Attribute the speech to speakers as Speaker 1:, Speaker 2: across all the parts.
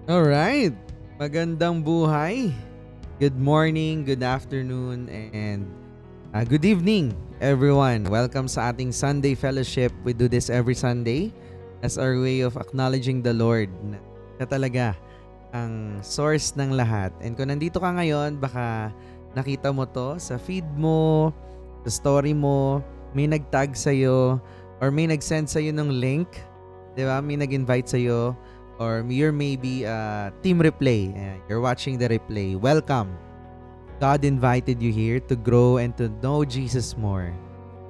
Speaker 1: Alright, magandang buhay. Good morning, good afternoon, and good evening, everyone. Welcome sa ating Sunday Fellowship. We do this every Sunday as our way of acknowledging the Lord na siya talaga ang source ng lahat. And kung nandito ka ngayon, baka nakita mo to sa feed mo, sa story mo, may nag-tag sa'yo, or may nag-send sa'yo ng link, di ba? May nag-invite sa'yo, or you're maybe team replay. You're watching the replay. Welcome. God invited you here to grow and to know Jesus more.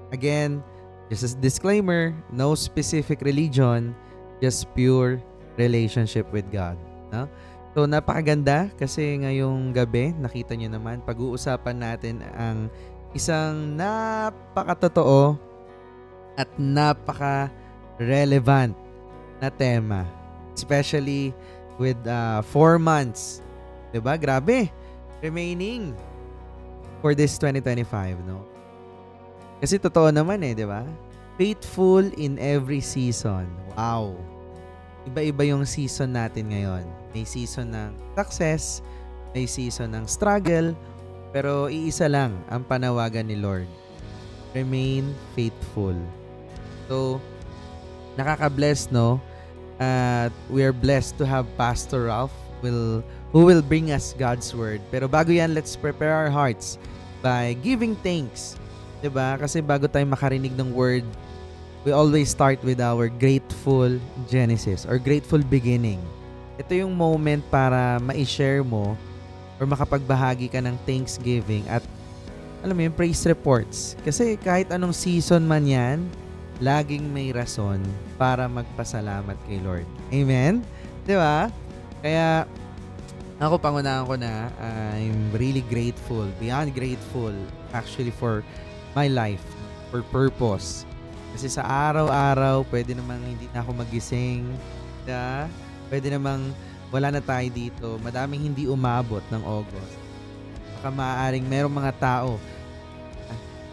Speaker 1: Again, just as disclaimer, no specific religion, just pure relationship with God. No? So napakaganda kasi ngayong gabi, nakita nyo naman, pag-uusapan natin ang isang napakatotoo at napaka-relevant na tema. Especially with 4 months. Diba? Grabe. Remaining for this 2025, no? Kasi totoo naman diba? Faithful in every season. Wow. Iba-iba yung season natin ngayon. May season ng success, may season ng struggle, pero iisa lang ang panawagan ni Lord. Remain faithful. So, nakaka-bless, no? We are blessed to have Pastor Ralph who will bring us God's Word. Pero bago yan, let's prepare our hearts by giving thanks. Diba? Kasi bago tayo makarinig ng Word, we always start with our grateful Genesis or grateful beginning. Ito yung moment para ma-share mo or makapagbahagi ka ng thanksgiving at alam mo yung praise reports. Kasi kahit anong season man yan, laging may rason para magpasalamat kay Lord. Amen? Di ba? Kaya, ako pangunahan ko na, I'm really grateful, beyond grateful, actually for my life, for purpose. Kasi sa araw-araw, pwede namang hindi na ako magising, da? Pwede namang wala na tayo dito, madaming hindi umabot ng August. Baka maaaring merong mga tao,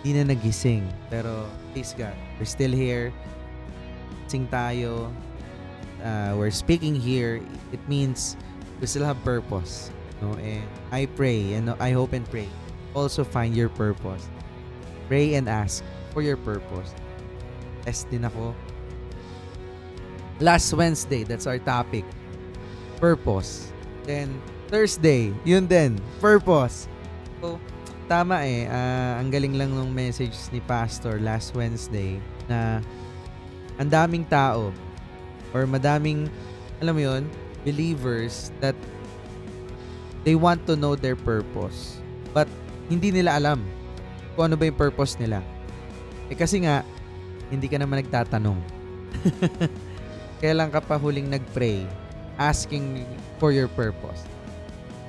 Speaker 1: hindi na nagising, pero praise God, we're still here. Sing tayo. We're speaking here. It means we still have purpose. No? And I pray, and I hope and pray, also find your purpose. Pray and ask for your purpose. Test din ako. Last Wednesday, that's our topic. Purpose. Then, Thursday, yun din. Purpose. So, tama ang galing lang ng message ni Pastor last Wednesday na ang daming tao or madaming, alam mo yun, believers that they want to know their purpose but hindi nila alam kung ano ba yung purpose nila. Kasi nga, hindi ka naman nagtatanong. Kailan ka pa huling nagpray asking for your purpose?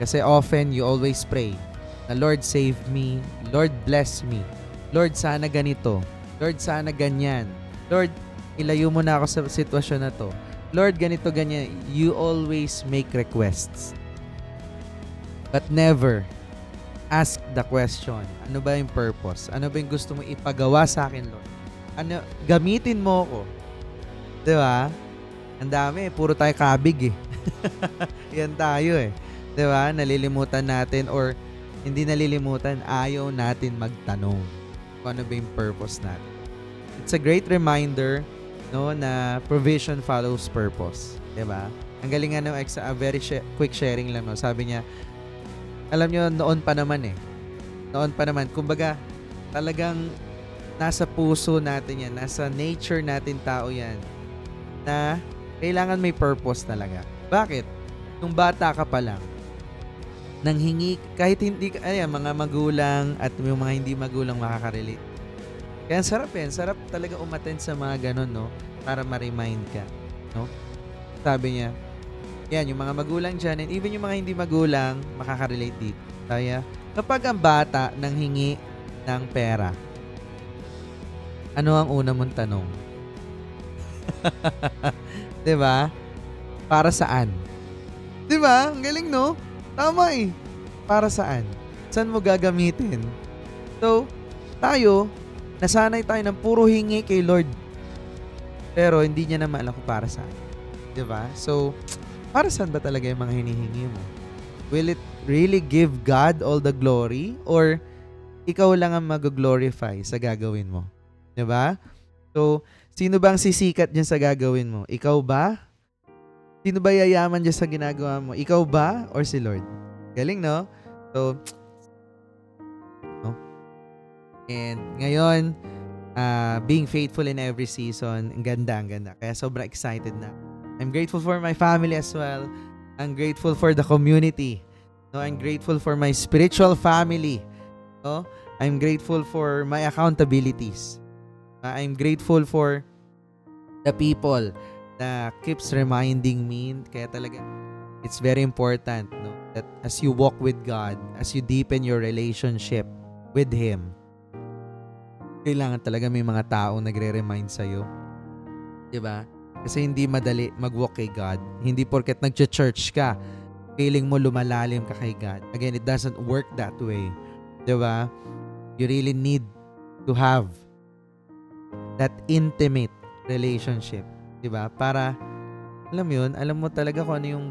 Speaker 1: Kasi often you always pray na Lord save me, Lord bless me, Lord sana ganito, Lord sana ganyan, Lord ilayo mo na ako sa sitwasyon na to, Lord ganito ganyan. You always make requests but never ask the question, ano ba yung purpose? Ano ba yung gusto mo ipagawa sa akin, Lord? Ano, gamitin mo ko, di ba? Ang dami, puro tayo kabig yan tayo di ba? Nalilimutan natin or hindi nalilimutan, ayaw natin magtanong kung ano ba yung purpose natin. It's a great reminder, no, na provision follows purpose. Diba? Ang galing nga ng very quick sharing lang. No? Sabi niya, alam nyo, noon pa naman Noon pa naman. Kumbaga, talagang nasa puso natin yan, nasa nature natin tao yan, na kailangan may purpose talaga. Bakit? Nung bata ka pa lang, nanghingi, kahit hindi, mga magulang at yung mga hindi magulang makaka-relate. Kaya sarap talaga umattend sa mga ganun, no? Para ma-remind ka, no? Sabi niya, yan, yung mga magulang dyan, and even yung mga hindi magulang, makaka-relate dito. Kaya, kapag ang bata nanghingi ng pera, ano ang una mong tanong? Diba? Para saan? Diba? Ang galing, no? Tama Para saan? Saan mo gagamitin? So, tayo, nasanay tayo ng puro hingi kay Lord. Pero hindi niya naman alam kung para saan. Diba? So, para saan ba talaga yung mga hinihingi mo? Will it really give God all the glory or ikaw lang ang mag-glorify sa gagawin mo? 'Di ba? So, sino ba ang sisikat diyan sa gagawin mo? Ikaw ba? Sino ba yayaman diyan sa ginagawa mo? Ikaw ba or si Lord? Galing, no? So, no? And ngayon, being faithful in every season, ang ganda, ang ganda. Kaya sobrang excited na. I'm grateful for my family as well. I'm grateful for the community. No, I'm grateful for my spiritual family. No? I'm grateful for my accountabilities. I'm grateful for the people that keeps reminding me. Kaya talaga, it's very important, no, that as you walk with God, as you deepen your relationship with Him, kailangan talaga may mga taong nagre-remind sa'yo. Diba? Kasi hindi madali mag-walk kay God. Hindi porket nag-church ka, feeling mo lumalalim ka kay God. Again, it doesn't work that way. Diba? You really need to have that intimate relationship. Diba? Para, alam yun, alam mo talaga kung ano yung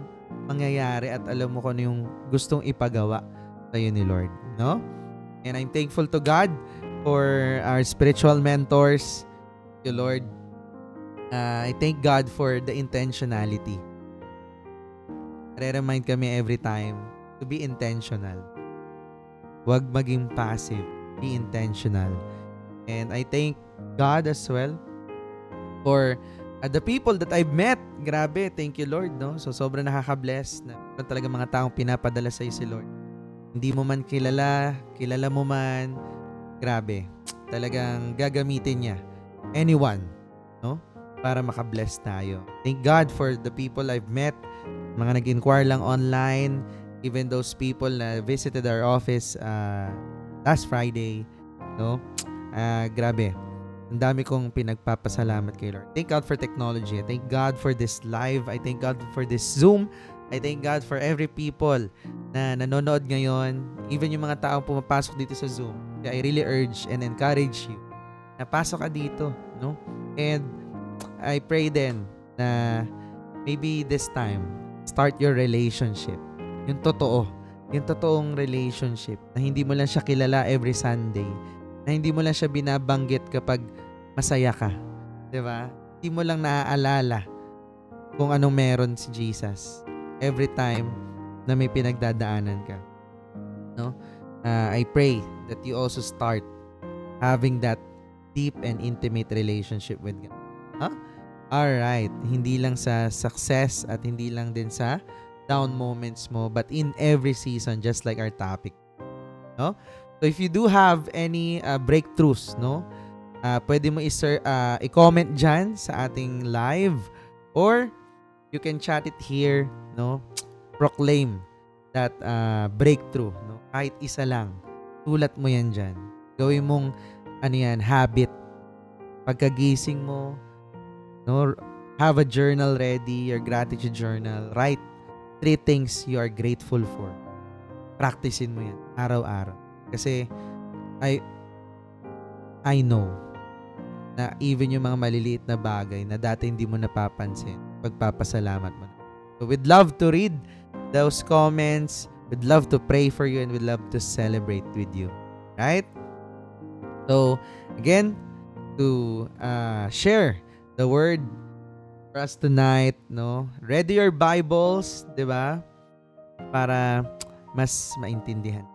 Speaker 1: mangyayari at alam mo kung ano yung gustong ipagawa sa'yo ni Lord. No? And I'm thankful to God for our spiritual mentors. Thank you, Lord. I thank God for the intentionality. Re-remind kami every time to be intentional. Huwag maging passive. Be intentional. And I thank God as well for the people that I've met. Grabe, thank you, Lord. No? So, sobrang nakaka-bless na talaga mga taong pinapadala sa'yo si Lord. Hindi mo man kilala, kilala mo man, grabe. Talagang gagamitin niya anyone, no? Para maka-bless tayo. Thank God for the people I've met, mga nag-inquire lang online, even those people na visited our office last Friday, no? Grabe. Ang dami kong pinagpapasalamat kay Lord. Thank God for technology. I thank God for this live. I thank God for this Zoom. I thank God for every people na nanonood ngayon. Even yung mga taong pumapasok dito sa Zoom. I really urge and encourage you na pasok ka dito, no? And I pray then na maybe this time, start your relationship. Yung totoo. Yung totoong relationship na hindi mo lang siya kilala every Sunday. Na hindi mo lang siya binabanggit kapag masaya ka. Diba? Hindi mo lang naaalala kung anong meron si Jesus every time na may pinagdadaanan ka. No? I pray that you also start having that deep and intimate relationship with God. Huh? Alright. Hindi lang sa success at hindi lang din sa down moments mo, but in every season, just like our topic. No? So if you do have any breakthroughs, no? Pwede mo i-comment dyan sa ating live or you can chat it here, no? Proclaim that breakthrough, no? Kahit isa lang. Tulat mo yan dyan. Gawin mong habit. Pagkagising mo, no? Have a journal ready, your gratitude journal. Write 3 things you are grateful for. Practicein mo yan araw-araw. Kasi I know na even yung mga maliliit na bagay na dati hindi mo napapansin, pagpapasalamat mo. So we'd love to read those comments. We'd love to pray for you and we'd love to celebrate with you. Right? So, again, to share the word for us tonight, no? Ready your Bibles, 'di ba? Para mas maintindihan.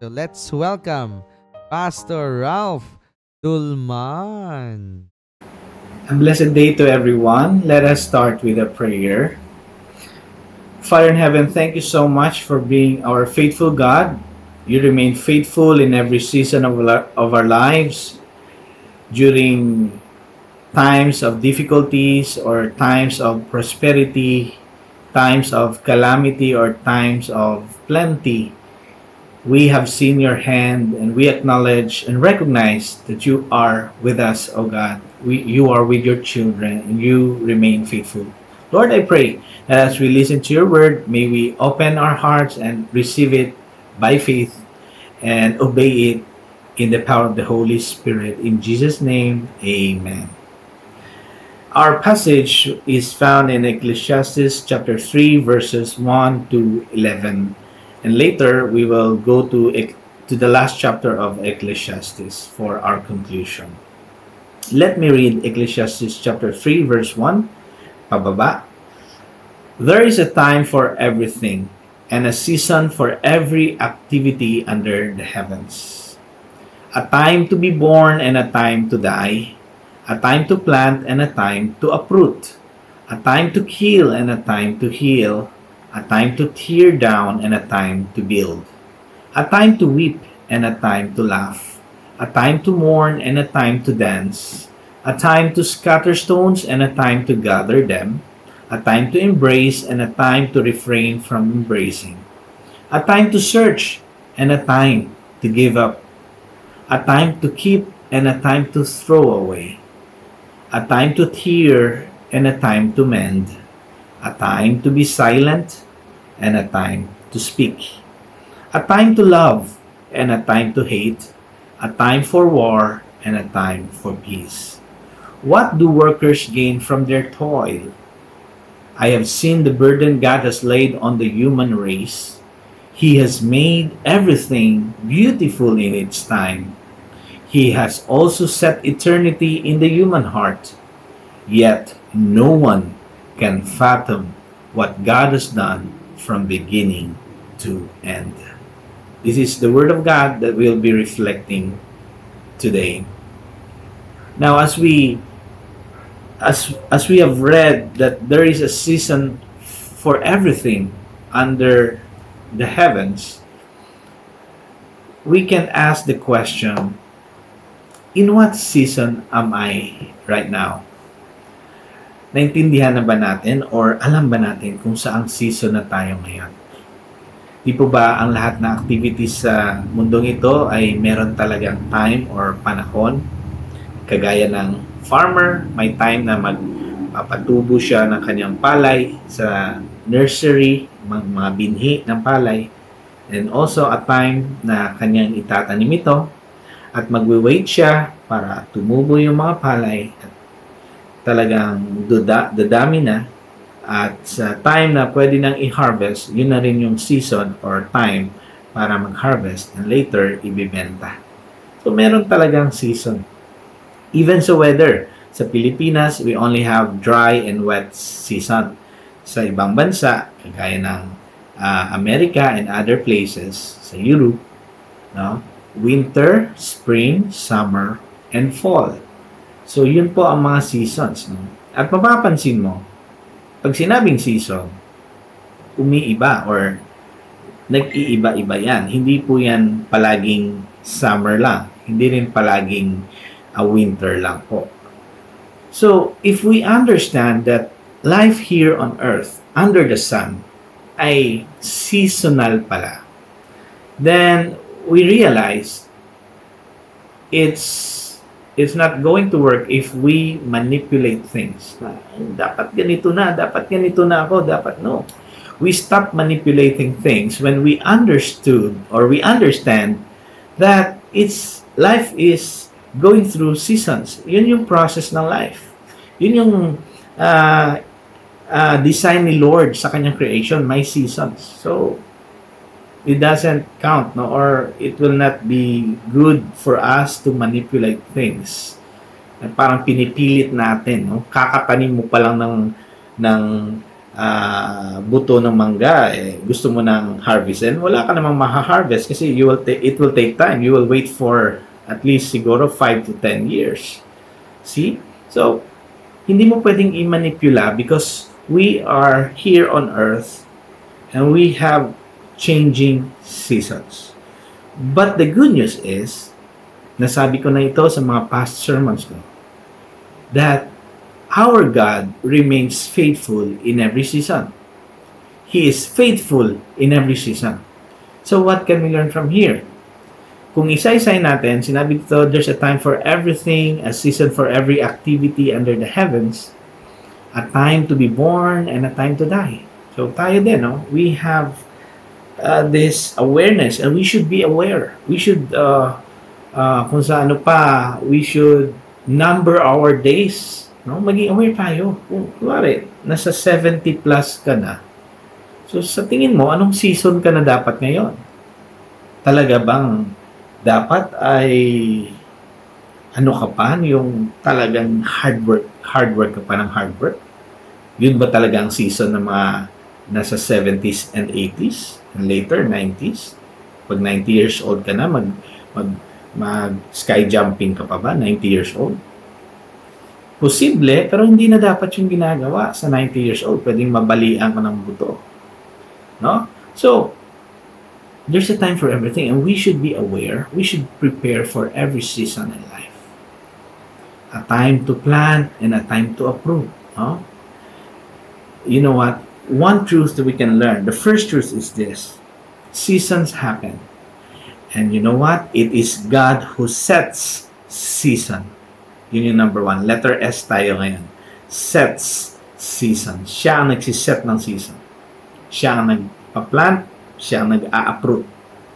Speaker 1: So let's welcome Pastor Ralph Dulman.
Speaker 2: A blessed day to everyone. Let us start with a prayer. Father in heaven, thank you so much for being our faithful God. You remain faithful in every season of our lives. During times of difficulties or times of prosperity, times of calamity or times of plenty, we have seen your hand and we acknowledge and recognize that you are with us, O God. You are with your children and you remain faithful. Lord, I pray that as we listen to your word, may we open our hearts and receive it by faith and obey it in the power of the Holy Spirit. In Jesus' name, amen. Our passage is found in Ecclesiastes chapter 3 verses 1 to 11. And later we will go to the last chapter of Ecclesiastes for our conclusion. Let me read Ecclesiastes chapter 3 verse 1, pababa. There is a time for everything, and a season for every activity under the heavens. A time to be born and a time to die. A time to plant and a time to uproot. A time to kill and a time to heal. A time to tear down and a time to build. A time to weep and a time to laugh. A time to mourn and a time to dance. A time to scatter stones and a time to gather them. A time to embrace and a time to refrain from embracing. A time to search and a time to give up. A time to keep and a time to throw away. A time to tear and a time to mend. A time to be silent and a time to speak. A time to love and a time to hate. A time for war and a time for peace. What do workers gain from their toil? I have seen the burden God has laid on the human race. He has made everything beautiful in its time. He has also set eternity in the human heart. Yet no one can fathom what God has done from beginning to end. This is the Word of God that we'll be reflecting today. Now, as we have read that there is a season for everything under the heavens, we can ask the question, in what season am I right now? Naintindihan na ba natin or alam ba natin kung saang season na tayo ngayon? Di po ba ang lahat na activities sa mundong ito ay meron talagang time or panahon? Kagaya ng farmer, may time na magpapatubo siya ng kanyang palay sa nursery, mga binhi ng palay. And also a time na kanyang itatanim ito at magwe-wait siya para tumubo yung mga palay at talagang dadami na. At sa time na pwede nang i-harvest, yun na rin yung season or time para mag-harvest and later ibibenta. So meron talagang season. Even sa weather, sa Pilipinas, we only have dry and wet season. Sa ibang bansa, kagaya ng America and other places, sa Europe, no? Winter, spring, summer, and fall. So, yun po ang mga seasons. No? At mapapansin mo, pag sinabing season, umiiba or nag-iiba-iba yan. Hindi po yan palaging summer lang. Hindi rin palaging winter lang po. So, if we understand that life here on earth, under the sun, ay seasonal pala, then we realize it's not going to work if we manipulate things. Dapat ganito na ako, dapat no. We stop manipulating things when we understood or we understand that life is going through seasons. Yun yung process ng life. Yun yung design ni Lord sa kanyang creation, may seasons. So, it doesn't count, no, or it will not be good for us to manipulate things. At parang pinipilit natin, no? Kakatanim mo pa lang ng buto ng mangga, gusto mo nang harvestin, wala ka namang maha-harvest kasi it will take time. You will wait for at least siguro 5 to 10 years. See? So, hindi mo pwedeng i-manipula because we are here on earth and we have changing seasons. But the good news is, nasabi ko na ito sa mga past sermons ko, that our God remains faithful in every season. He is faithful in every season. So what can we learn from here? Kung isa-isay natin, sinabi dito, there's a time for everything, a season for every activity under the heavens, a time to be born and a time to die. So tayo din, no? We have this awareness and we should be aware. We should kung sa ano pa, we should number our days No? Maging aware tayo. Kung kunwari, nasa 70 plus ka na, so sa tingin mo, anong season ka na dapat ngayon? Talaga bang dapat ay ano ka pa, yung talagang hard work ka pa ng hard work? Yun ba talaga ang season ng mga nasa 70s and 80s and later 90s? Pag 90 years old ka na, mag sky jumping ka pa ba? 90 years old? Posible, pero hindi na dapat yung ginagawa sa 90 years old. Pwedeng mabalian ka ng buto. No? So, there's a time for everything, and we should be aware. We should prepare for every season in life. A time to plant and a time to uproot. No? You know what? One truth that we can learn. The first truth is this. Seasons happen. And you know what? It is God who sets season. Yun yung number one. Letter S tayo ngayon. Sets season. Siya ang nagsiset ng season. Siya ang nagpa-plant, siya ang nag-a-uproot.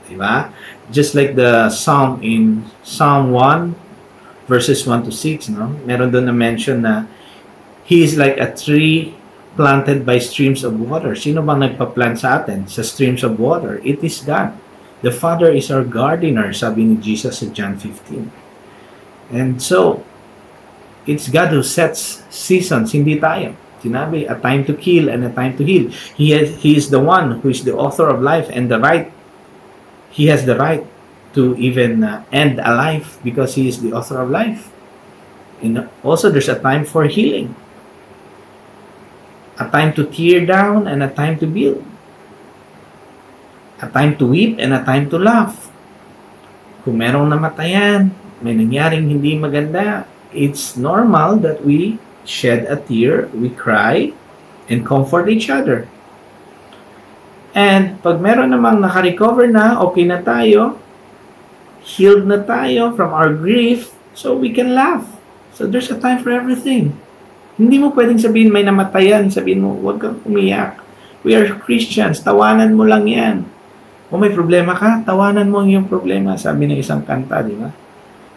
Speaker 2: Diba? Just like the Psalm in Psalm 1, verses 1 to 6, no? Meron doon na mention na He is like a tree planted by streams of water. Sino bang nagpa-plant sa atin sa streams of water? It is God. The Father is our gardener, sabi ni Jesus sa John 15. And so, it's God who sets seasons, hindi tayo. Sinabi, a time to kill and a time to heal. He is the one who is the author of life and the right. He has the right to even end a life because He is the author of life. And also, there's a time for healing. A time to tear down and a time to build. A time to weep and a time to laugh. Kung merong namatayan, may nangyaring hindi maganda, it's normal that we shed a tear, we cry, and comfort each other. And pag meron namang naka-recover na, okay na tayo, healed na tayo from our grief, so we can laugh. So there's a time for everything. Hindi mo pwedeng sabihin may namatayan, sabihin mo, huwag kang umiyak. We are Christians, tawanan mo lang yan. Kung may problema ka, tawanan mo ang iyong problema, sabi ng isang kanta, di ba?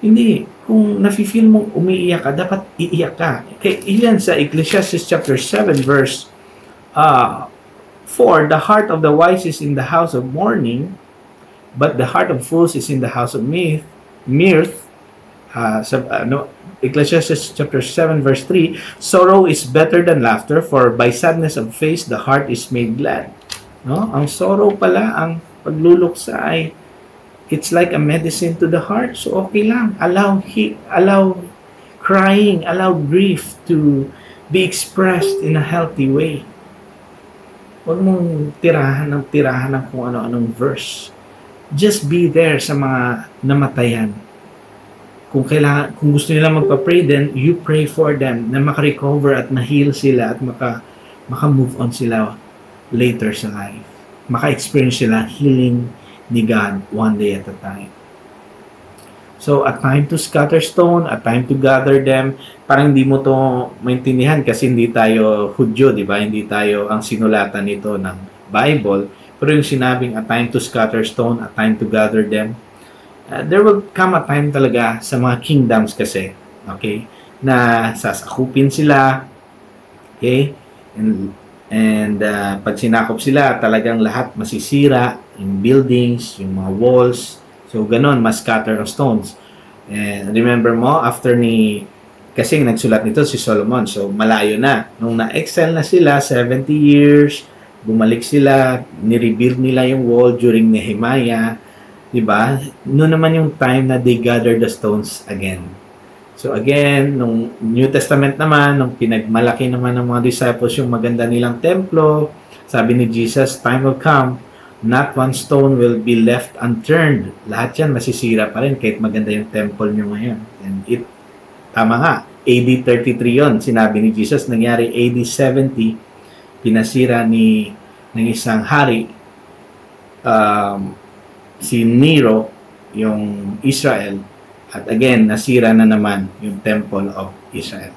Speaker 2: Hindi. Kung nafe-feel mong umiiyak ka, dapat iiyak ka. Kaya iyan sa Ecclesiastes chapter 7 verse 4, the heart of the wise is in the house of mourning, but the heart of fools is in the house of mirth. Ecclesiastes chapter 7 verse 3, sorrow is better than laughter, for by sadness of face the heart is made glad. No? Ang sorrow pala, ang pagluluksa ay it's like a medicine to the heart. So okay lang. Allow crying, allow grief to be expressed in a healthy way. Huwag mong tirahan ng kung ano-anong verse. Just be there sa mga namatayan. Kung gusto nila magpa-pray, then you pray for them na maka-recover at ma-heal sila at maka-move on sila later sa life. Maka-experience sila healing ni God one day at a time. So, a time to scatter stone, a time to gather them. Parang hindi mo to maintindihan kasi hindi tayo Hudyo, di ba? Hindi tayo ang sinulatan nito ng Bible. Pero yung sinabing a time to scatter stone, a time to gather them, there will come a time talaga sa mga kingdoms kasi, okay, na sasakupin sila, okay, and pag sinakop sila, talagang lahat masisira, yung buildings, yung mga walls, so ganon, mas scatter of stones. And remember mo, after kasi nagsulat nito si Solomon, so malayo na, nung na-exile na sila, 70 years, bumalik sila, ni-rebuild nila yung wall during Nehemiah, diba? Noon naman yung time na they gather the stones again. So again, nung New Testament naman, nung pinagmalaki naman ng mga disciples yung maganda nilang templo, sabi ni Jesus, time will come, not one stone will be left unturned. Lahat yan masisira pa rin kahit maganda yung temple nyo ngayon. And tama nga, AD 33 yon, sinabi ni Jesus, nangyari AD 70, pinasira ng isang hari, si Nero, yung Israel, at again, nasira na naman yung Temple of Israel.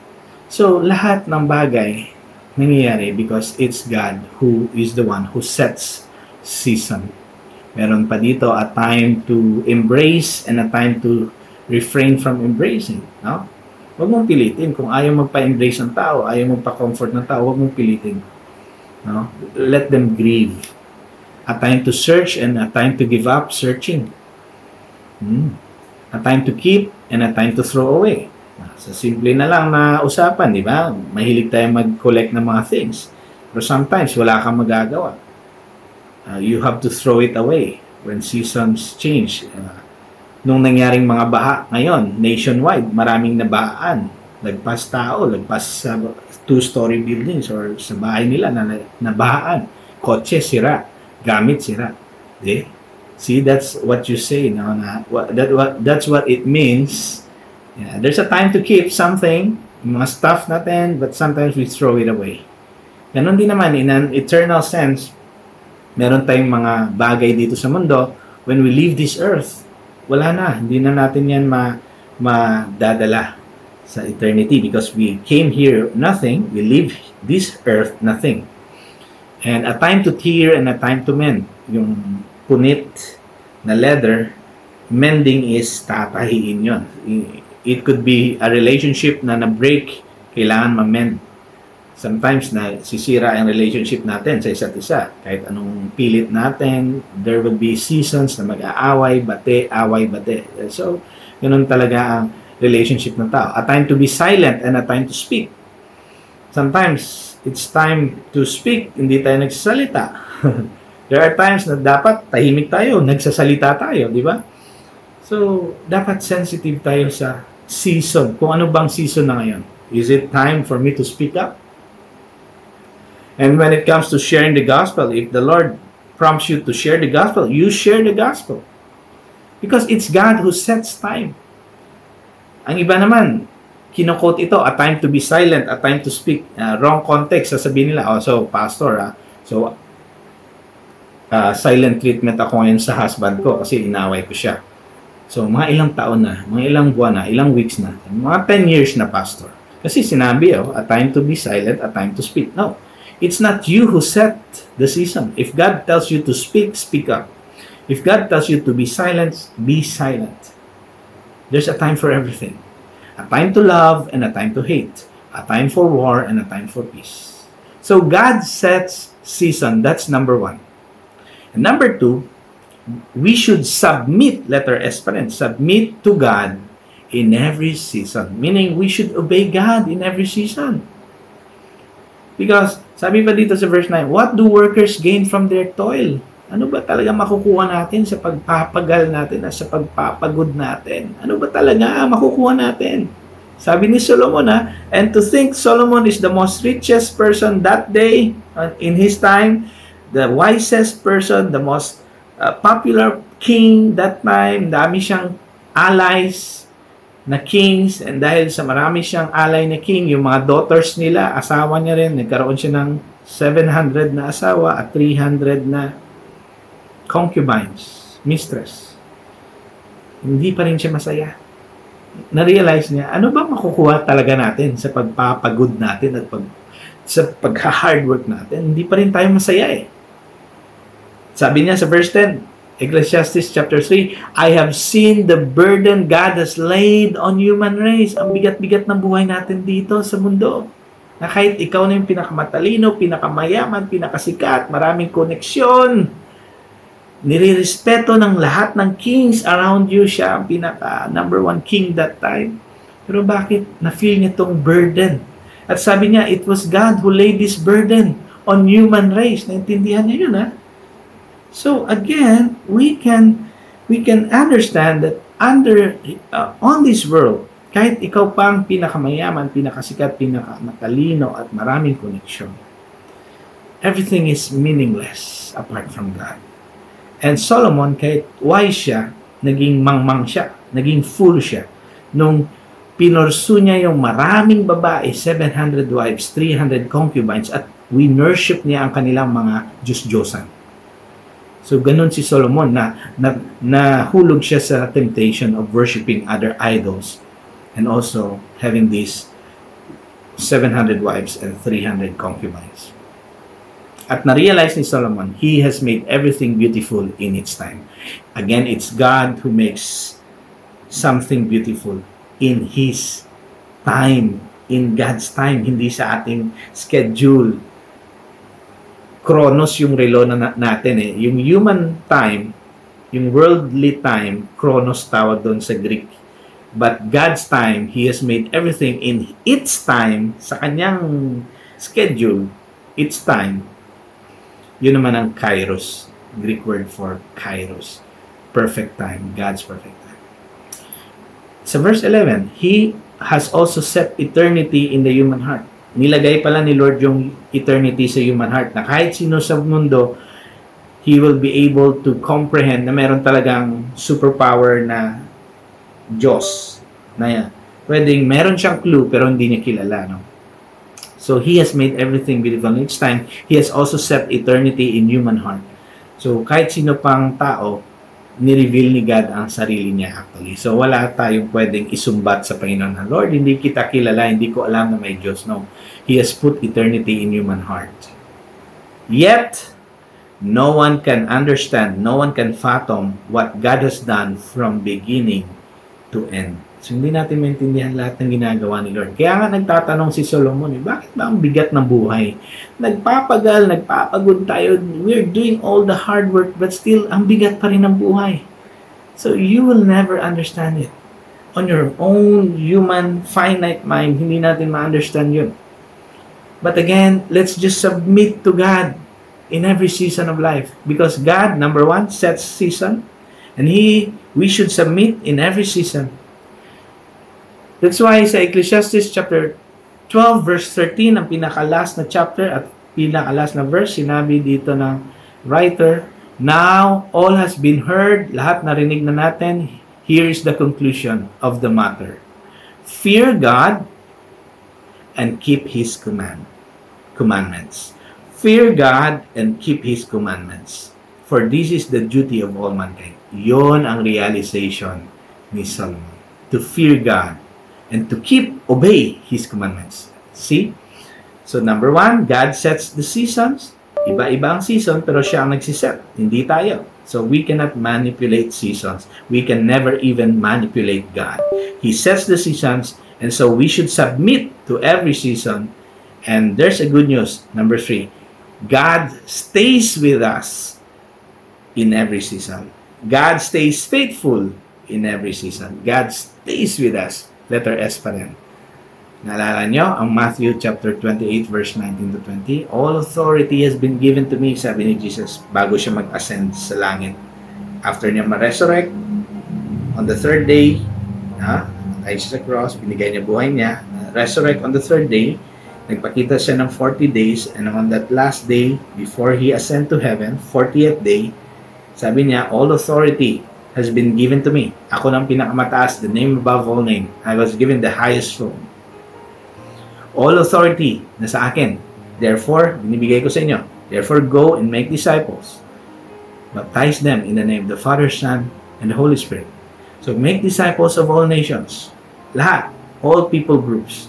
Speaker 2: So, lahat ng bagay nangyayari because it's God who is the one who sets season. Meron pa dito a time to embrace and a time to refrain from embracing. No? Huwag mong pilitin. Kung ayaw magpa-embrace ng tao, ayaw magpa-comfort ng tao, huwag mong pilitin. No? Let them grieve. A time to search and a time to give up searching. A time to keep and a time to throw away. Sa simple na lang na usapan, di ba? Mahilig tayo mag-collect ng mga things. Pero sometimes, wala kang magagawa. You have to throw it away when seasons change. Nung nangyaring mga baha ngayon, nationwide, maraming nabahaan. Lagpas tao, lagpas sa two-story buildings or sa bahay nila na nabahaan. Kotse, sira. Gamit, sira. Okay? See, that's what you say. No? That's what it means. Yeah, there's a time to keep something, mga stuff natin, but sometimes we throw it away. Ganon din naman, in an eternal sense, meron tayong mga bagay dito sa mundo, when we leave this earth, wala na, hindi na natin yan madadala sa eternity because we came here nothing, we leave this earth nothing. And a time to tear and a time to mend. Yung punit na leather, mending is tatahiin yon. It could be a relationship na na-break, kailangan ma-mend. Sometimes na sisira ang relationship natin sa isa't isa. Kahit anong pilit natin, there will be seasons na mag-aaway, bate, away, bate. So, ganun talaga ang relationship ng tao. A time to be silent and a time to speak. Sometimes, it's time to speak, hindi tayo nagsasalita. There are times na dapat tahimik tayo, nagsasalita tayo, di ba? So, dapat sensitive tayo sa season. Kung ano bang season na ngayon. Is it time for me to speak up? And when it comes to sharing the gospel, if the Lord prompts you to share the gospel, you share the gospel. Because it's God who sets time. Ang iba naman, kinukot ito, a time to be silent, a time to speak. Wrong context, sasabihin nila, so pastor, silent treatment ako ngayon sa husband ko kasi inaway ko siya. So, mga ilang taon na, mga ilang buwan na, ilang weeks na, mga 10 years na, pastor. Kasi sinabi, a time to be silent, a time to speak. No, it's not you who set the season. If God tells you to speak, speak up. If God tells you to be silent, be silent. There's a time for everything. A time to love and a time to hate. A time for war and a time for peace. So, God sets season. That's number one. And number two, we should submit, letter S pa rin, submit to God in every season. Meaning, we should obey God in every season. Because, sabi pa dito sa verse 9, what do workers gain from their toil? Ano ba talaga makukuha natin sa pagpapagal natin at sa pagpapagod natin? Ano ba talaga makukuha natin? Sabi ni Solomon, and to think Solomon is the most richest person that day, in his time, the wisest person, the most popular king that time, dami siyang allies na kings, and dahil sa marami siyang ally na king, yung mga daughters nila, asawa niya rin, nagkaroon siya ng 700 na asawa at 300 na concubines, mistress. Hindi pa rin siya masaya. Na-realize niya, ano ba makukuha talaga natin sa pagpapagod natin at sa pagka-hard work natin? Hindi pa rin tayo masaya eh. Sabi niya sa verse 10, Ecclesiastes chapter 3, I have seen the burden God has laid on human race. Ang bigat-bigat ng buhay natin dito sa mundo. Na kahit ikaw na yung pinakamatalino, pinakamayaman, pinakasikat, maraming koneksyon, nirirespeto ng lahat ng kings around you, siya ang pinaka number one king that time. Pero bakit na-feel niya tong burden? At sabi niya, it was God who laid this burden on human race. Naintindihan niyo yun, So again, we can understand that on this world, kahit ikaw pa ang pinakamayaman, pinakasikat, pinakamatalino at maraming koneksyon, everything is meaningless apart from God. And Solomon, kahit wise siya, naging mangmang siya, naging fool siya. Nung pinursu niya yung maraming babae, 700 wives, 300 concubines, at winworship niya ang kanilang mga Diyos-Diyosan. So, ganun si Solomon na nahulog siya sa temptation of worshiping other idols and also having these 700 wives and 300 concubines. At na-realize ni Solomon, he has made everything beautiful in its time. Again, it's God who makes something beautiful in His time, in God's time, hindi sa ating schedule. Chronos yung relo natin eh. Yung human time, yung worldly time, chronos tawag doon sa Greek. But God's time, He has made everything in its time, sa kanyang schedule, its time. Yun naman ang kairos, Greek word for kairos. Perfect time, God's perfect time. Sa verse 11, He has also set eternity in the human heart. Nilagay pala ni Lord yung eternity sa human heart na kahit sino sa mundo, he will be able to comprehend na meron talagang superpower na Diyos na yan. Pwedeng meron siyang clue pero hindi niya kilala. No? So, He has made everything beautiful. Each time, He has also set eternity in human heart. So, kahit sino pang tao, ni-reveal ni God ang sarili niya actually. So, wala tayong pwedeng isumbat sa Panginoon na, Lord, hindi kita kilala, hindi ko alam na may Diyos. No. He has put eternity in human heart. Yet, no one can understand, no one can fathom what God has done from beginning to end. So, hindi natin maintindihan lahat ng ginagawa ni Lord. Kaya nga nagtatanong si Solomon, bakit ba ang bigat ng buhay? Nagpapagal, nagpapagod tayo. We're doing all the hard work, but still, ang bigat pa rin ng buhay. So, you will never understand it. On your own human, finite mind, hindi natin ma-understand yun. But again, let's just submit to God in every season of life. Because God, number one, sets season. And we should submit in every season. That's why sa Ecclesiastes chapter 12 verse 13, ang pinaka-last na chapter at pinaka-last na verse, sinabi dito ng writer, now all has been heard, lahat narinig na natin, here is the conclusion of the matter. Fear God and keep His commandments. Fear God and keep His commandments. For this is the duty of all mankind. Yon ang realization ni Solomon. To fear God and to obey His commandments. See? So number one, God sets the seasons. Iba-iba ang season, pero siya ang nagsiset. Hindi tayo. So we cannot manipulate seasons. We can never even manipulate God. He sets the seasons, and so we should submit to every season. And there's a good news. Number three, God stays with us in every season. God stays faithful in every season. God stays with us. Letter S pa rin. Naalala nyo, ang Matthew chapter 28 verse 19 to 20, all authority has been given to me, sabi ni Jesus, bago siya mag-ascend sa langit. After niya ma-resurrect, on the third day, tayo siya sa cross, binigay niya buhay niya, resurrect on the third day, nagpakita siya ng 40 days, and on that last day, before He ascend to heaven, 40th day, sabi niya, all authority has been given to me. Ako ng pinakamataas, the name above all name. I was given the highest throne. All authority na sa akin. Therefore, binibigay ko sa inyo. Therefore, go and make disciples. Baptize them in the name of the Father, Son, and the Holy Spirit. So, make disciples of all nations. Lahat. All people groups.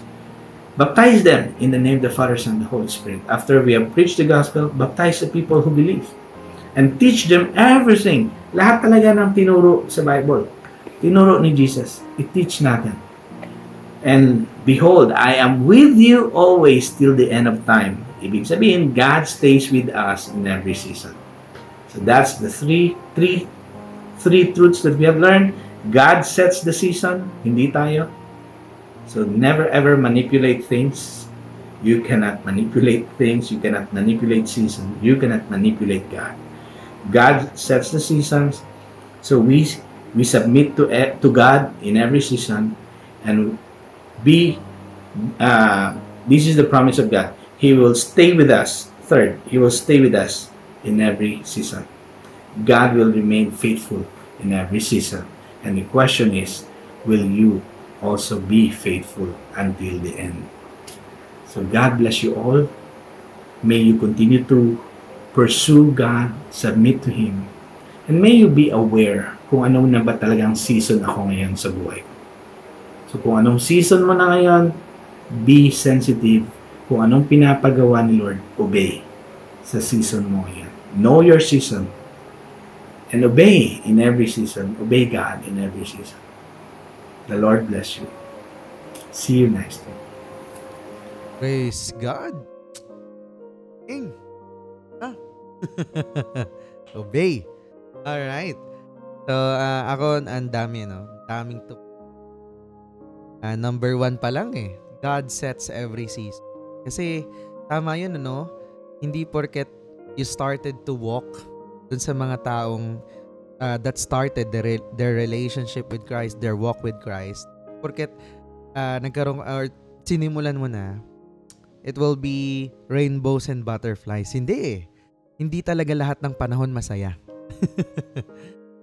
Speaker 2: Baptize them in the name of the Father, Son, and the Holy Spirit. After we have preached the gospel, baptize the people who believe. And teach them everything. Lahat talaga ng tinuro sa Bible. Tinuro ni Jesus. I-teach natin. And behold, I am with you always till the end of time. Ibig sabihin, God stays with us in every season. So that's the three truths that we have learned. God sets the season, hindi tayo. So never ever manipulate things. You cannot manipulate things. You cannot manipulate season. You cannot manipulate God. God sets the seasons, so we submit to God in every season, and this is the promise of God. He will stay with us. Third, He will stay with us in every season. God will remain faithful in every season. And the question is, will you also be faithful until the end? So God bless you all. May you continue to pursue God, submit to Him, and may you be aware kung ano na ba talagang season ako ngayon sa buhay ko. So kung anong season mo na ngayon, be sensitive. Kung anong pinapagawa ni Lord, obey sa season mo ngayon. Know your season and obey in every season. Obey God in every season. The Lord bless you. See you next week.
Speaker 1: Praise God. King. Ah. Obey. Alright. So, ako, ang dami, no? Daming to. Number 1 pa lang eh. God sets every season. Kasi, tama yun, ano? Hindi porket you started to walk dun sa mga taong that started their relationship with Christ, their walk with Christ. Porket nagkaroon or sinimulan mo na, it will be rainbows and butterflies. Hindi eh. Hindi talaga lahat ng panahon masaya.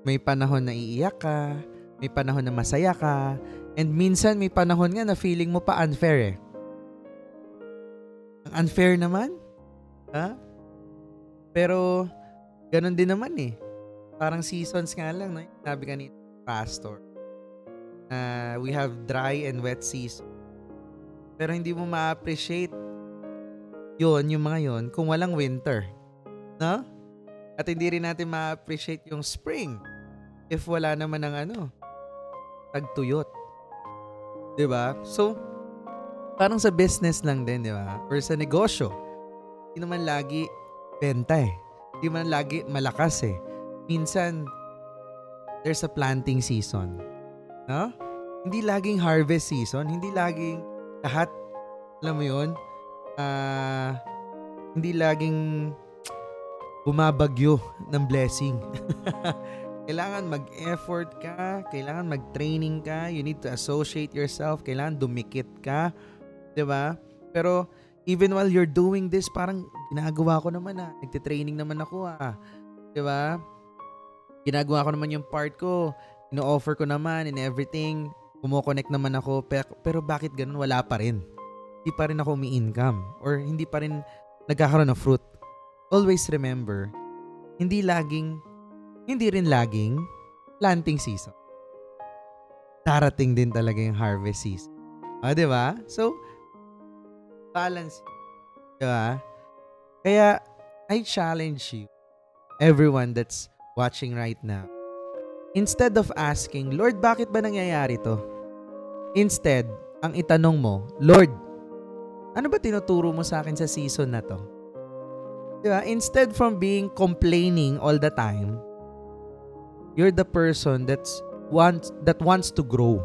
Speaker 1: May panahon na iiyak ka, may panahon na masaya ka, and minsan may panahon nga na feeling mo pa unfair eh. Ang unfair naman. Ha? Pero, ganun din naman eh. Parang seasons nga lang, no? Sabi kanina, pastor. We have dry and wet season. Pero hindi mo ma-appreciate yung mga yon kung walang winter. No? At hindi rin natin ma-appreciate yung spring if wala naman ng tagtuyot. Diba? So, parang sa business lang din, diba? Or sa negosyo. Hindi naman lagi benta eh. Hindi naman lagi malakas eh. Minsan, there's a planting season. No? Hindi laging harvest season. Hindi laging lahat, alam mo yun, hindi laging bumabagyo ng blessing. Kailangan mag-effort ka, kailangan mag-training ka, you need to associate yourself, kailangan dumikit ka, 'di ba? Pero even while you're doing this, parang ginagawa ko naman nagte-training naman ako 'di ba? Ginagawa ko naman yung part ko, ino-offer ko naman and everything, kumo-connect naman ako, pero bakit ganun wala pa rin? Hindi pa rin ako umi-income or hindi pa rin nagkakaroon ng fruit. Always remember, hindi rin laging planting season. Darating din talaga yung harvest season. Di ba? So, balance. Di ba? Kaya, I challenge you, everyone that's watching right now, instead of asking, Lord, bakit ba nangyayari to? Instead, ang itanong mo, Lord, ano ba tinuturo mo sa akin sa season na to? Diba? Instead from being complaining all the time, you're the person that wants to grow.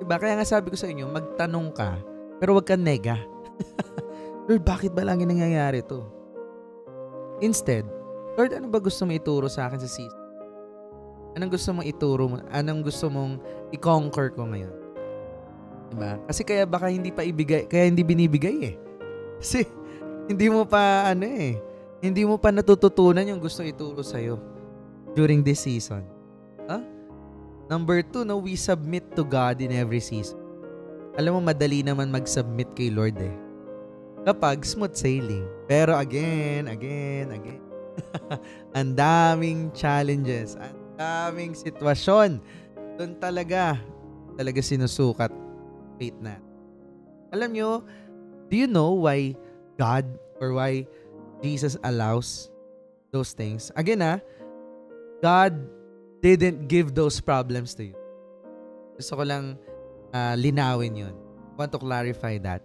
Speaker 1: Diba? Kaya nga sabi ko sa inyo, magtanong ka, pero wag ka nega. Lord, bakit ba lang nangyayari to? Instead, Lord, ano ba gusto mo ituro sa akin sa season? Anong gusto mong ituro mo? Anong gusto mong i-conquer ko ngayon? Diba? Kasi kaya baka hindi pa ibigay, kaya hindi binibigay eh. Kasi hindi mo pa hindi mo pa natututunan yung gusto ituro sa'yo during this season. Number 2, we submit to God in every season. Alam mo, madali naman mag-submit kay Lord eh. Kapag smooth sailing. Pero again. Ang daming challenges, ang daming sitwasyon. Doon talaga sinusukat faith na. Alam nyo, do you know why God or why Jesus allows those things? Again God didn't give those problems to you. Gusto ko lang linawin yun. I want to clarify that.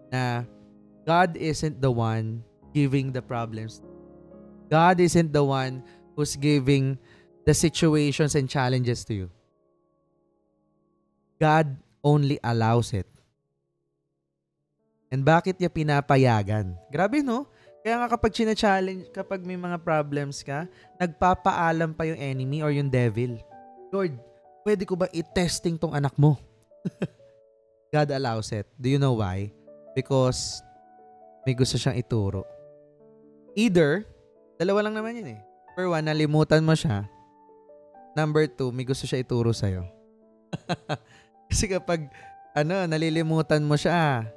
Speaker 1: Na God isn't the one giving the problems. God isn't the one who's giving the situations and challenges to you. God only allows it. And bakit niya pinapayagan? Grabe, no? Kaya nga kapag challenge, kapag may mga problems ka, nagpapaalam pa yung enemy or yung devil. Lord, pwede ko ba i-testing tong anak mo? God allows it. Do you know why? Because may gusto siyang ituro. Either, dalawa lang naman yun eh. Number 1, nalimutan mo siya. Number 2, may gusto siya ituro sa'yo. Kasi kapag, nalilimutan mo siya,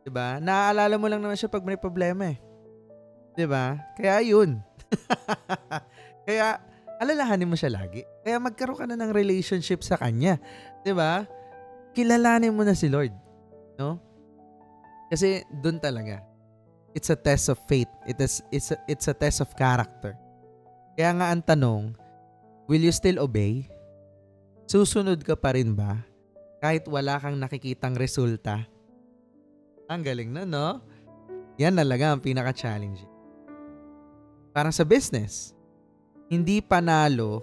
Speaker 1: diba? Naaalala mo lang naman siya pag may problema eh. Diba? Kaya yun. Kaya, alalahanin mo siya lagi. Kaya magkaroon ka na ng relationship sa kanya. Diba? Kilalanin mo na si Lord. No? Kasi dun talaga. It's a test of faith. It's a test of character. Kaya nga ang tanong, will you still obey? Susunod ka pa rin ba? kahit wala kang nakikitang resulta. Ang galing na, no? Yan talaga ang pinaka-challenge. Parang sa business, hindi panalo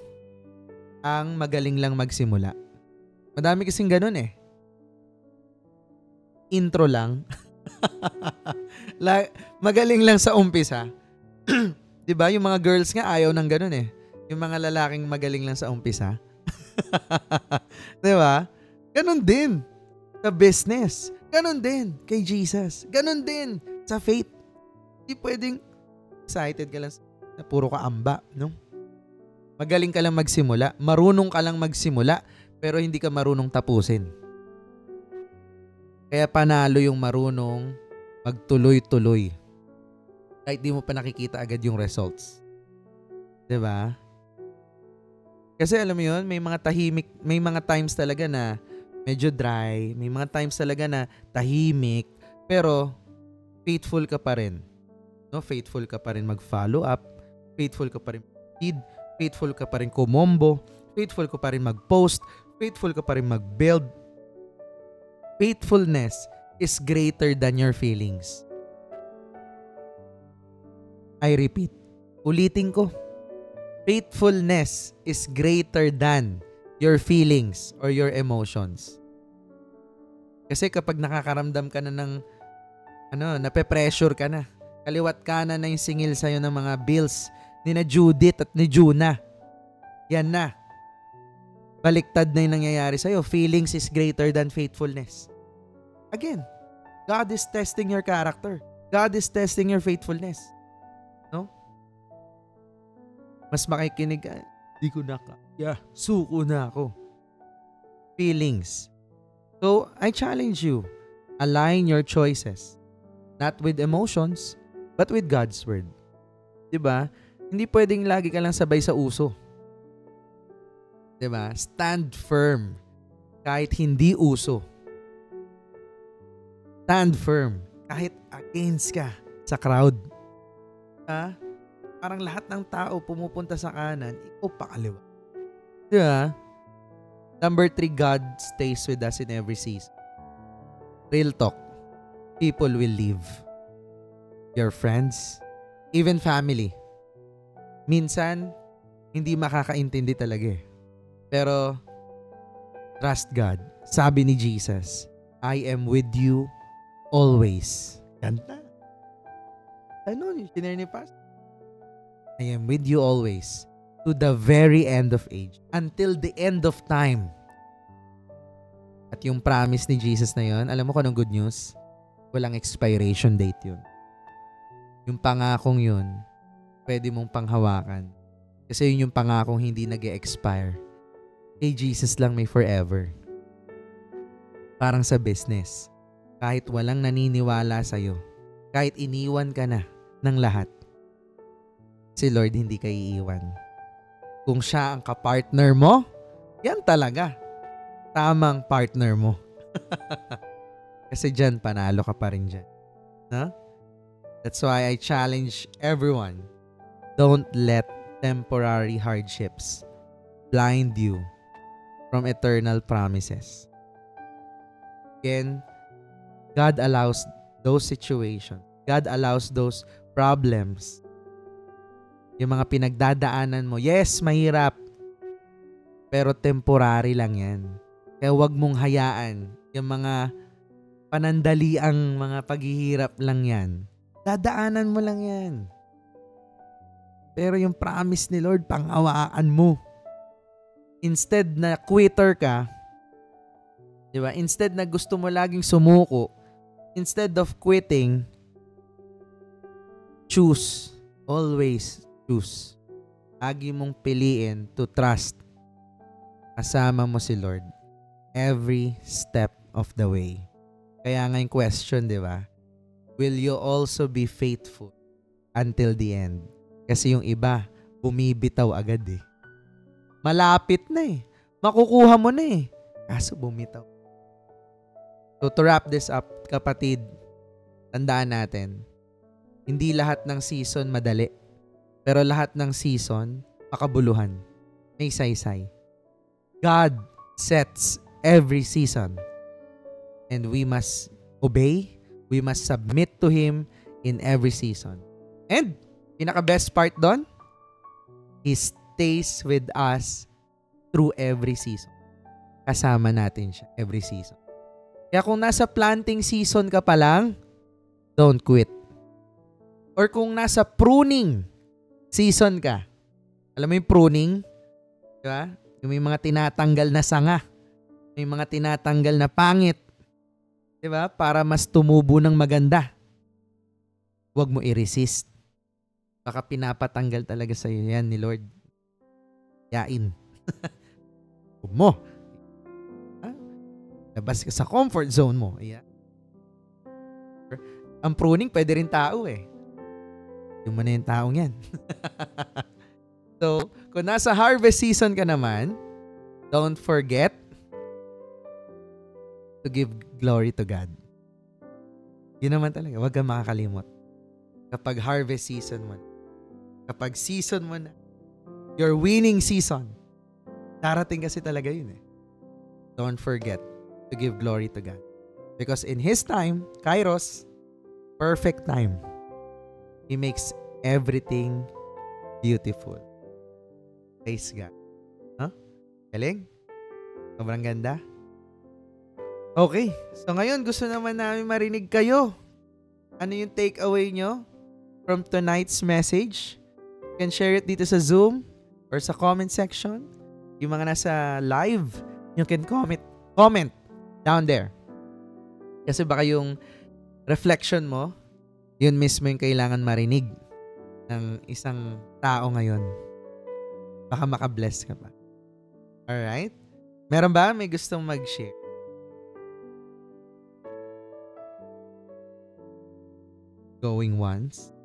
Speaker 1: ang magaling lang magsimula. Madami kasing ganun eh. Intro lang. Magaling lang sa umpisa. 'Di ba? Yung mga girls nga ayaw ng ganun eh. Yung mga lalaking magaling lang sa umpisa. 'Di ba? Ganun din sa business. Ganun din kay Jesus. Ganun din sa faith. Hindi pwedeng excited ka lang na puro ka amba, no? Magaling ka lang magsimula, marunong ka lang magsimula, pero hindi ka marunong tapusin. Kaya panalo yung marunong magtuloy-tuloy. Kahit di mo pa nakikita agad yung results. 'Di ba? Kasi alam mo yun, may mga times talaga na medyo dry, may mga times talaga na tahimik, pero faithful ka pa rin. No, faithful ka pa rin mag-follow up, faithful ka pa rin mag-feed, faithful ka pa rin kumombo, faithful ka pa rin mag-post, faithful ka pa rin mag-build. Faithfulness is greater than your feelings. I repeat, ulitin ko. Faithfulness is greater than your feelings or your emotions. Kasi kapag nakakaramdam ka na ng nape-pressure ka na. Kaliwat kanan na yung singil sa'yo ng mga bills ni na Judith at ni Juna. Yan na. Baliktad na yung nangyayari sa'yo. Feelings is greater than faithfulness. Again, God is testing your character. God is testing your faithfulness. No? Mas makikinig ka. Di ko na kaya. Suko na ako. Feelings. So, I challenge you. Align your choices. Not with emotions, but with God's word. 'Di ba? Hindi pwedeng lagi ka lang sabay sa uso. 'Di ba? Stand firm kahit hindi uso. Stand firm kahit against ka sa crowd. Parang lahat ng tao pumupunta sa kanan, ikaw pa kaliwa. 'Di ba? Number 3, God stays with us in every season. Real talk. People will leave. Your friends, even family. Minsan, hindi makakaintindi talaga eh. Pero, trust God. Sabi ni Jesus, I am with you always. Ganda. Ano yung sinare ni Pastor? I am with you always to the very end of age. Until the end of time. At yung promise ni Jesus na yun, alam mo kung anong good news? Walang expiration date yun. Yung pangakong yun, pwede mong panghawakan. Kasi yun yung pangakong hindi nag-e-expire. Kay Jesus lang may forever. Parang sa business. Kahit walang naniniwala sa'yo, kahit iniwan ka na ng lahat, si Lord hindi ka iiwan. Kung siya ang kapartner mo, yan talaga. Tamang partner mo. Kasi dyan, panalo ka pa rin dyan. No? That's why I challenge everyone. Don't let temporary hardships blind you from eternal promises. Again, God allows those situations. God allows those problems. Yung mga pinagdadaanan mo, yes, mahirap. Pero temporary lang yan. Kaya wag mong hayaan yung mga panandaliang mga paghihirap lang yan. Dadaanan mo lang yan. Pero yung promise ni Lord, pangawaan mo. Instead na quitter ka, di ba? Instead na gusto mo laging sumuko, instead of quitting, choose. Always choose. Lagi mong piliin to trust. Kasama mo si Lord every step of the way. Kaya nga yung question, di ba? Will you also be faithful until the end? Kasi yung iba, bumibitaw agad eh. Malapit na eh. Makukuha mo na eh. Kaso bumitaw. So to wrap this up, kapatid, tandaan natin, hindi lahat ng season madali. Pero lahat ng season, makabuluhan. May saysay. God sets every season. And we must obey, we must submit to Him in every season. And, pinaka-best part doon, He stays with us through every season. Kasama natin siya every season. Kaya kung nasa planting season ka pa lang, don't quit. Or kung nasa pruning season ka, alam mo yung pruning? Diba? Yung may mga tinatanggal na sanga, may mga tinatanggal na pangit, diba? Para mas tumubo ng maganda. Huwag mo i-resist. Baka pinapatanggal talaga sa'yo yan ni Lord. Yain. Huwag mo. Labas ka sa comfort zone mo. Ayan. Ang pruning, pwede rin tao eh. Yung mo na yung taong yan. So, kung nasa harvest season ka naman, don't forget to give glory to God. Yun naman talaga. Huwag kang makakalimot. Kapag harvest season mo na, kapag season mo na, your winning season, darating kasi talaga yun eh. Don't forget to give glory to God. Because in His time, Kairos, perfect time, He makes everything beautiful. Praise God. Huh? Galing? Sobrang ganda? Okay. So ngayon, gusto naman namin marinig kayo. Ano yung takeaway nyo from tonight's message? You can share it dito sa Zoom or sa comment section. Yung mga nasa live, you can comment down there. Kasi baka yung reflection mo, yun mismo yung kailangan marinig ng isang tao ngayon. Baka makabless ka pa. Alright? Meron ba may gustong mag-share? Going once?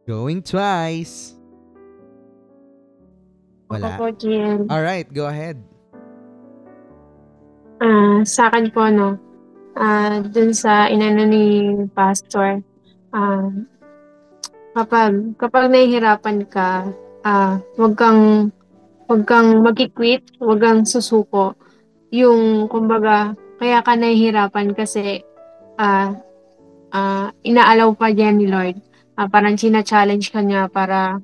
Speaker 1: Going twice? Wala.
Speaker 3: Ako po, Gian.
Speaker 1: Alright, go ahead.
Speaker 3: Sa akin po, no, dun sa inano ni Pastor, kapag nahihirapan ka, wag kang mag-quit, wag kang susuko. Yung, kumbaga, kaya ka nahihirapan kasi, inaalaw pa diyan ni Lord. Parang sina-challenge ka niya para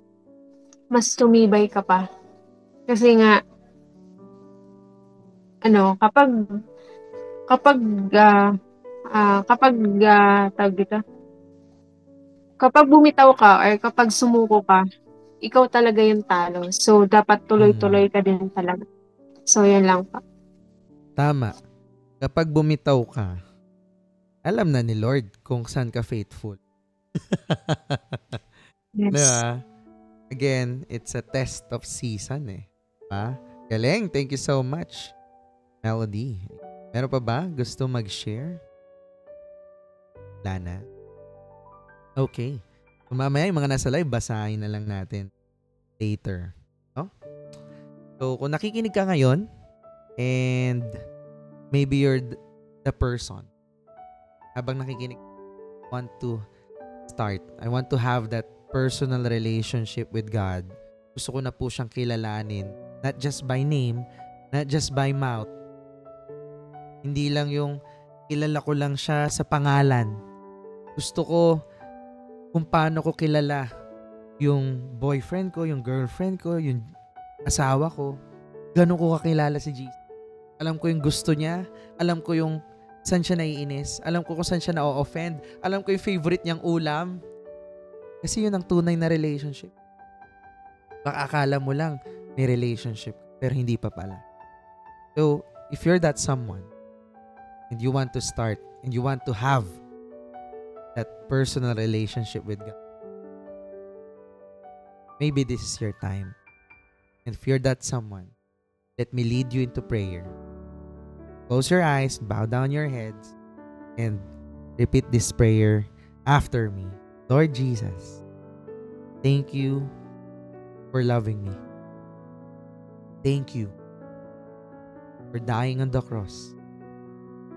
Speaker 3: mas tumibay ka pa. Kasi nga, kapag tawag dito, kapag bumitaw ka or kapag sumuko ka, ikaw talaga yung talo. So, dapat tuloy-tuloy ka din talaga. So, yan lang pa.
Speaker 1: Tama. Kapag bumitaw ka, alam na ni Lord kung saan ka faithful.
Speaker 3: Yes.
Speaker 1: Diba? Again, it's a test of season eh. Diba? Galing. Thank you so much, Melody. Meron pa ba gusto mag-share? Wala na. Okay. So, mamaya yung mga nasa live, basahin na lang natin later. No? So, kung nakikinig ka ngayon and maybe you're the person habang nakikinig, want to start. I want to have that personal relationship with God. Gusto ko na po siyang kilalanin. Not just by name, not just by mouth. Hindi lang yung kilala ko lang siya sa pangalan. Gusto ko kung paano ko kilala yung boyfriend ko, yung girlfriend ko, yung asawa ko. Ganun ko kakilala si Jesus. Alam ko yung gusto niya. Alam ko yung saan siya naiinis. Alam ko kung saan siya na-offend. Alam ko yung favorite niyang ulam. Kasi yun ang tunay na relationship. Baka akala mo lang may relationship, pero hindi pa pala. So, if you're that someone, and you want to start, and you want to have that personal relationship with God, maybe this is your time. And if you're that someone, let me lead you into prayer. Close your eyes, bow down your heads, and repeat this prayer after me. Lord Jesus, thank you for loving me. Thank you for dying on the cross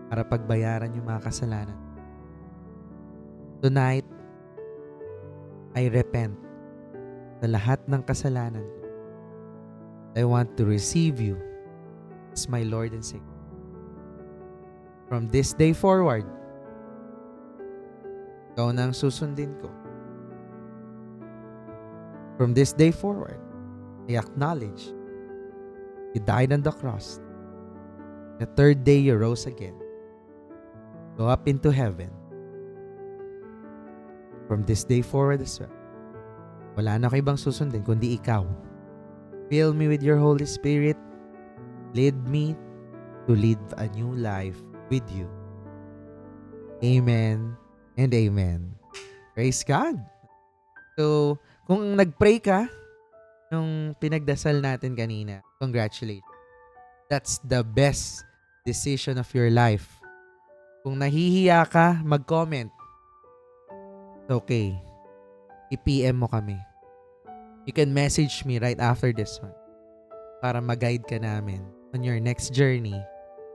Speaker 1: para pagbayaran yung mga kasalanan. Tonight, I repent sa lahat ng kasalanan ko. I want to receive you as my Lord and Savior. From this day forward, ikaw na ang susundin ko. From this day forward, I acknowledge you died on the cross. The third day you rose again. Go up into heaven. From this day forward as well, wala na kayo ibang susundin kundi ikaw. Fill me with your Holy Spirit. Lead me to lead a new life with you. Amen and amen. Praise God. So, kung nag-pray ka nung pinagdasal natin kanina, congratulations. That's the best decision of your life. Kung nahihiya ka, mag-comment. It's okay. I-PM mo kami. You can message me right after this one para mag-guide ka namin on your next journey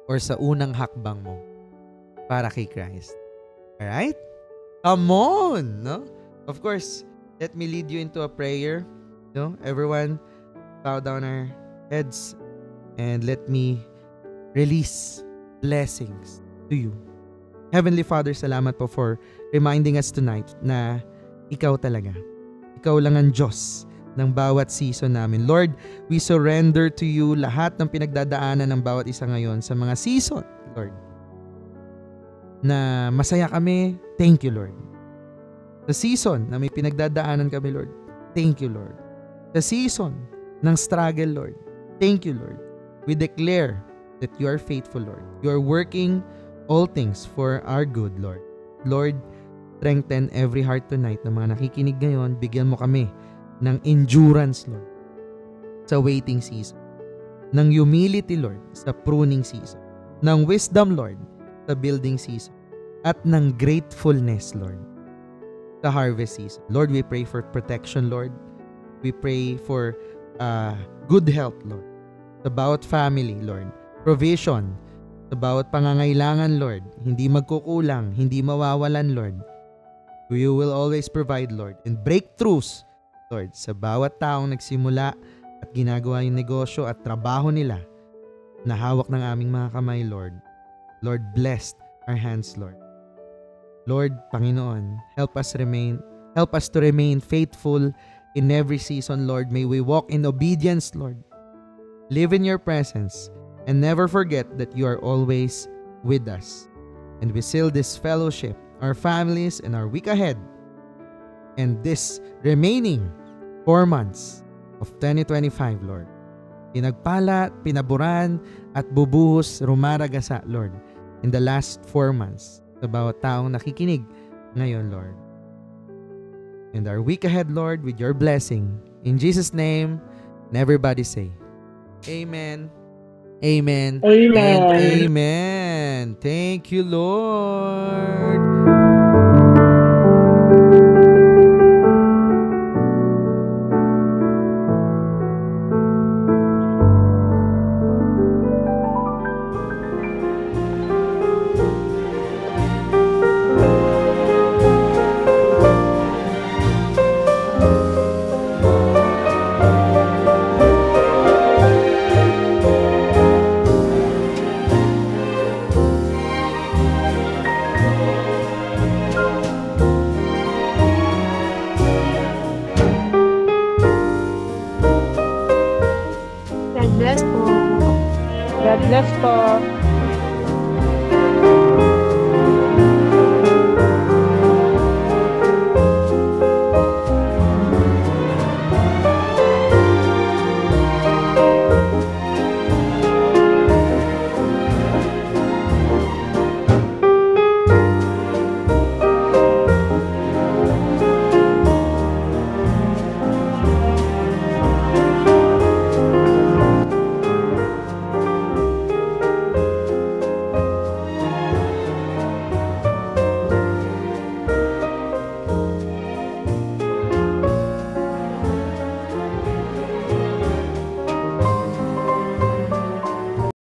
Speaker 1: or sa unang hakbang mo para kay Christ. Alright? Come on! No? Of course, let me lead you into a prayer. No? Everyone, bow down our heads and let me release blessings to you. Heavenly Father, salamat po for reminding us tonight na ikaw talaga. Ikaw lang ang Diyos ng bawat season namin. Lord, we surrender to you lahat ng pinagdadaanan ng bawat isa ngayon sa mga season, Lord. Na masaya kami, thank you, Lord. Sa season na may pinagdadaanan kami, Lord, thank you, Lord. Sa season ng struggle, Lord, thank you, Lord. We declare that you are faithful, Lord. You are working all things for our good, Lord. Lord, strengthen every heart tonight ng mga nakikinig ngayon. Bigyan mo kami ng endurance, Lord, sa waiting season. Ng humility, Lord, sa pruning season. Ng wisdom, Lord, sa building season. At ng gratefulness, Lord, sa harvest season. Lord, we pray for protection, Lord. We pray for good health, Lord. Sa bawat family, Lord. Provision. Sa bawat pangangailangan, Lord. Hindi magkukulang, hindi mawawalan, Lord. You will always provide, Lord. And breakthroughs, Lord, sa bawat taong nagsimula at ginagawa yung negosyo at trabaho nila na hawak ng aming mga kamay, Lord. Lord, bless our hands, Lord. Lord, Panginoon, help us to remain faithful in every season, Lord. May we walk in obedience, Lord. Live in your presence and never forget that you are always with us. And we seal this fellowship, our families, and our week ahead. And this remaining 4 months of 2025, Lord. Pinagpala, pinaburan, at bubuhos, rumaragasa, Lord, in the last 4 months sa bawat taong nakikinig ngayon, Lord. And our week ahead, Lord, with your blessing. In Jesus' name, and everybody say, Amen, Amen,
Speaker 3: Amen.
Speaker 1: and Amen. Thank you, Lord.